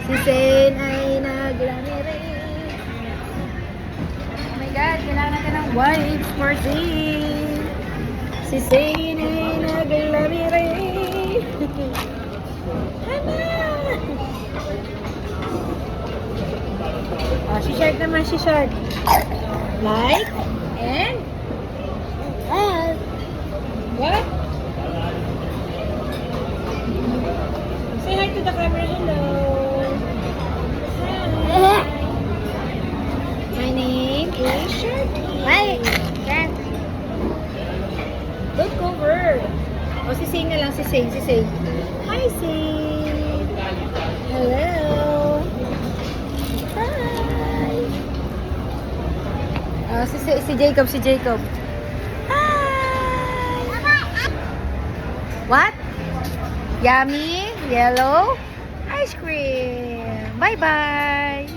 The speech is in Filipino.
Si Zane ay naglamire. Oh my God, kailangan natin ng wipes for Zane. Si Zane ay naglamire. Hana! Oh, si Shark naman, si Shark. Like and what? Say hi to the camera. Hello. Hi. My name is Sharky. Hi. Don't cover. O, si Sing na lang, si Sing. Hi, Sing. Hello. Hi. Si Jacob. Hi. What? Yummy, yellow, ice cream. Bye-bye.